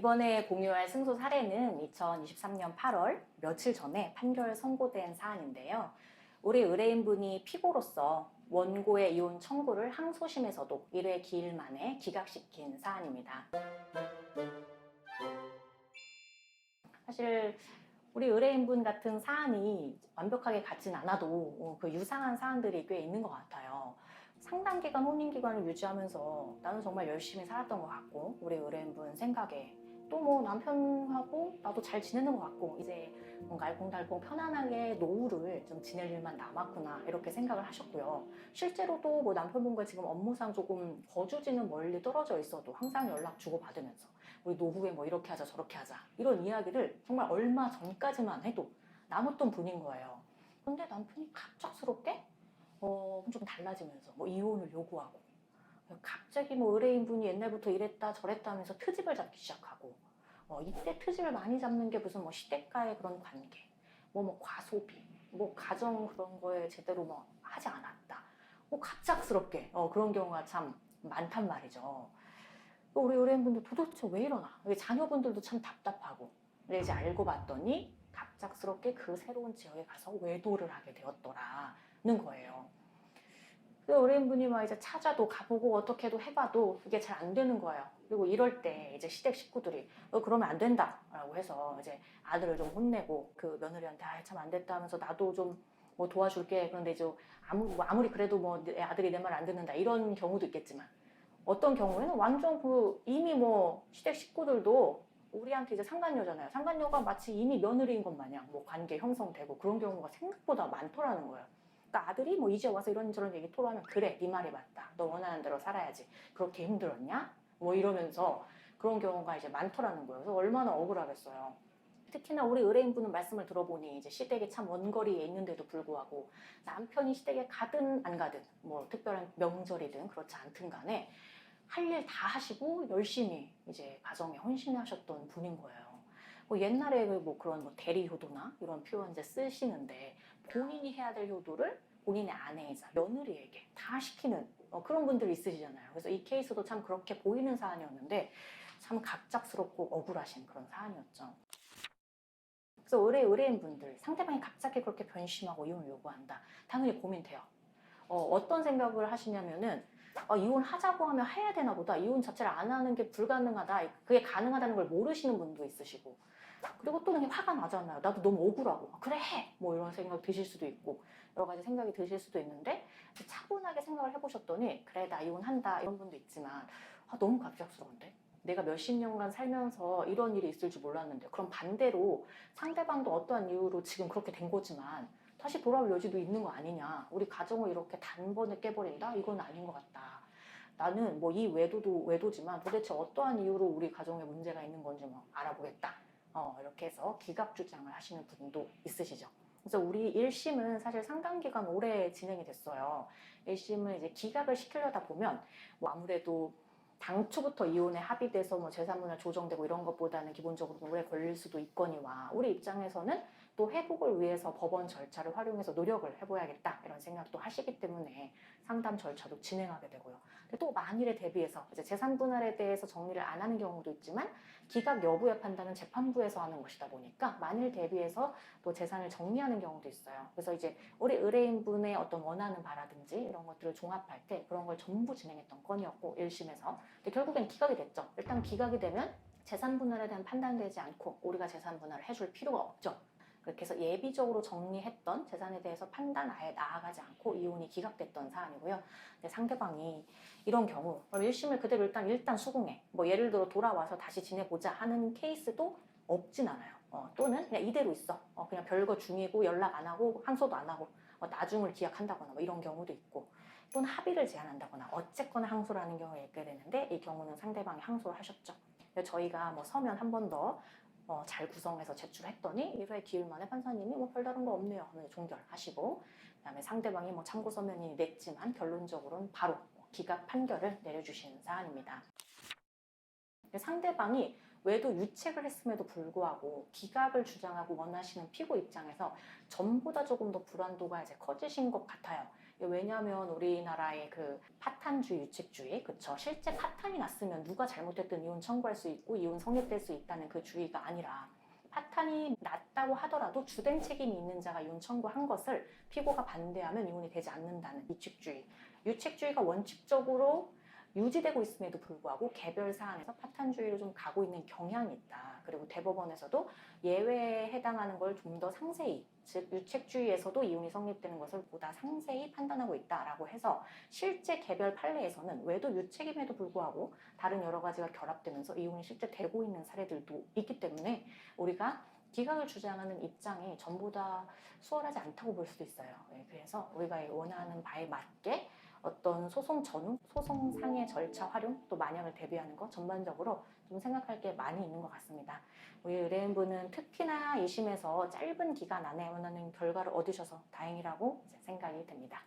이번에 공유할 승소 사례는 2023년 8월 며칠 전에 판결 선고된 사안인데요. 우리 의뢰인분이 피고로서 원고의 이혼 청구를 항소심에서도 1회 기일 만에 기각시킨 사안입니다. 사실 우리 의뢰인분 같은 사안이 완벽하게 같진 않아도 그 유사한 사안들이 꽤 있는 것 같아요. 상당 기간 혼인기간을 유지하면서 나는 정말 열심히 살았던 것 같고, 우리 의뢰인분 생각에 또 뭐 남편하고 나도 잘 지내는 것 같고, 이제 뭔가 알콩달콩 편안하게 노후를 좀 지낼 일만 남았구나 이렇게 생각을 하셨고요. 실제로도 뭐 남편분과 지금 업무상 조금 거주지는 멀리 떨어져 있어도 항상 연락 주고받으면서 우리 노후에 뭐 이렇게 하자 저렇게 하자 이런 이야기를 정말 얼마 전까지만 해도 나눴던 분인 거예요. 근데 남편이 갑작스럽게 좀 달라지면서 뭐 이혼을 요구하고, 갑자기 뭐 의뢰인분이 옛날부터 이랬다 저랬다 하면서 트집을 잡기 시작하고, 이때 트집을 많이 잡는 게 무슨 뭐 시댁과의 그런 관계, 뭐 과소비, 뭐 가정 그런 거에 제대로 뭐 하지 않았다, 뭐 갑작스럽게 그런 경우가 참 많단 말이죠. 우리 의뢰인분도 도대체 왜 이러나, 자녀분들도 참 답답하고. 근데 이제 알고 봤더니 갑작스럽게 그 새로운 지역에 가서 외도를 하게 되었더라는 거예요. 그 의뢰인분이 막 이제 찾아도 가보고 어떻게도 해봐도 그게 잘 안 되는 거예요. 그리고 이럴 때 이제 시댁 식구들이 그러면 안 된다라고 해서 이제 아들을 좀 혼내고, 그 며느리한테 참 안 됐다 하면서 나도 좀 뭐 도와줄게. 그런데 이제 아무리 그래도 뭐 내 아들이 내 말 안 듣는다 이런 경우도 있겠지만, 어떤 경우에는 완전 이미 뭐 시댁 식구들도 우리한테 이제 상간녀잖아요. 상간녀가 마치 이미 며느리인 것 마냥 뭐 관계 형성되고 그런 경우가 생각보다 많더라는 거예요. 그러니까 아들이 뭐 이제 와서 이런저런 얘기 토로하면, 그래 네 말이 맞다, 너 원하는 대로 살아야지, 그렇게 힘들었냐 뭐 이러면서 그런 경우가 이제 많더라는 거예요. 그래서 얼마나 억울하겠어요. 특히나 우리 의뢰인분은 말씀을 들어보니 이제 시댁이 참 먼 거리에 있는데도 불구하고 남편이 시댁에 가든 안 가든 뭐 특별한 명절이든 그렇지 않든 간에 할 일 다 하시고 열심히 이제 가정에 헌신하셨던 분인 거예요. 뭐 옛날에 뭐 그런 뭐 대리 효도나 이런 표현 이제 쓰시는데, 본인이 해야 될 효도를 본인의 아내이자 며느리에게 다 시키는 그런 분들이 있으시잖아요. 그래서 이 케이스도 참 그렇게 보이는 사안이었는데 참 갑작스럽고 억울하신 그런 사안이었죠. 그래서 의뢰인분들, 상대방이 갑자기 그렇게 변심하고 이혼을 요구한다, 당연히 고민돼요. 어떤 생각을 하시냐면은, 이혼하자고 하면 해야 되나 보다, 이혼 자체를 안 하는 게 불가능하다, 그게 가능하다는 걸 모르시는 분도 있으시고, 그리고 또 그냥 화가 나잖아요. 나도 너무 억울하고 그래 해! 뭐 이런 생각 드실 수도 있고, 여러 가지 생각이 드실 수도 있는데, 차분하게 생각을 해보셨더니 그래 나 이혼한다 이런 분도 있지만, 너무 갑작스러운데? 내가 몇십 년간 살면서 이런 일이 있을 줄 몰랐는데. 그럼 반대로 상대방도 어떠한 이유로 지금 그렇게 된 거지만 다시 돌아올 여지도 있는 거 아니냐, 우리 가정을 이렇게 단번에 깨버린다? 이건 아닌 것 같다. 나는 뭐 이 외도도 외도지만 도대체 어떠한 이유로 우리 가정에 문제가 있는 건지 뭐 알아보겠다. 이렇게 해서 기각 주장을 하시는 분도 있으시죠. 그래서 우리 1심은 사실 상당 기간 오래 진행이 됐어요. 1심을 이제 기각을 시키려다 보면 뭐 아무래도 당초부터 이혼에 합의돼서 뭐 재산분할 조정되고 이런 것보다는 기본적으로 오래 걸릴 수도 있거니와, 우리 입장에서는 또 회복을 위해서 법원 절차를 활용해서 노력을 해봐야겠다 이런 생각도 하시기 때문에 상담 절차도 진행하게 되고요. 근데 또 만일에 대비해서 이제 재산분할에 대해서 정리를 안 하는 경우도 있지만, 기각 여부의 판단은 재판부에서 하는 것이다 보니까 만일 대비해서 또 재산을 정리하는 경우도 있어요. 그래서 이제 우리 의뢰인분의 어떤 원하는 바라든지 이런 것들을 종합할 때 그런 걸 전부 진행했던 건이었고, 1심에서. 근데 결국엔 기각이 됐죠. 일단 기각이 되면 재산 분할에 대한 판단되지 않고 우리가 재산 분할을 해줄 필요가 없죠. 그렇게 해서 예비적으로 정리했던 재산에 대해서 판단 아예 나아가지 않고 이혼이 기각됐던 사안이고요. 근데 상대방이 이런 경우 그럼 1심을 그대로 일단 수긍해, 뭐 예를 들어 돌아와서 다시 지내보자 하는 케이스도 없진 않아요. 또는 그냥 이대로 있어, 그냥 별거 중이고 연락 안 하고 항소도 안 하고 나중을 기약한다거나 뭐 이런 경우도 있고, 또는 합의를 제한한다거나 어쨌거나 항소를 하는 경우가 있게 되는데, 이 경우는 상대방이 항소를 하셨죠. 저희가 뭐 서면 한 번 더 잘 구성해서 제출했더니 1회 기일 만에 판사님이 뭐 별다른 거 없네요 하면 종결하시고, 그다음에 상대방이 뭐 참고 서면이 냈지만 결론적으로는 바로 기각 판결을 내려주신 사안입니다. 상대방이 외도 유책을 했음에도 불구하고 기각을 주장하고 원하시는 피고 입장에서 전보다 조금 더 불안도가 이제 커지신 것 같아요. 왜냐하면 우리나라의 그 파탄주의, 유책주의, 그쵸? 실제 파탄이 났으면 누가 잘못됐든 이혼 청구할 수 있고 이혼 성립될 수 있다는 그 주의가 아니라 파탄이 났다고 하더라도 주된 책임이 있는 자가 이혼 청구한 것을 피고가 반대하면 이혼이 되지 않는다는 유책주의. 유책주의가 원칙적으로 유지되고 있음에도 불구하고 개별 사안에서 파탄주의로 좀 가고 있는 경향이 있다. 그리고 대법원에서도 예외에 해당하는 걸 좀 더 상세히, 즉 유책주의에서도 이혼이 성립되는 것을 보다 상세히 판단하고 있다라고 해서 실제 개별 판례에서는 외도 유책임에도 불구하고 다른 여러 가지가 결합되면서 이혼이 실제 되고 있는 사례들도 있기 때문에 우리가 기각을 주장하는 입장이 전부 다 수월하지 않다고 볼 수도 있어요. 그래서 우리가 원하는 바에 맞게 어떤 소송 전후, 소송 상의 절차 활용, 또 만약을 대비하는 것 전반적으로 좀 생각할 게 많이 있는 것 같습니다. 우리 의뢰인분은 특히나 2심에서 짧은 기간 안에 원하는 결과를 얻으셔서 다행이라고 생각이 됩니다.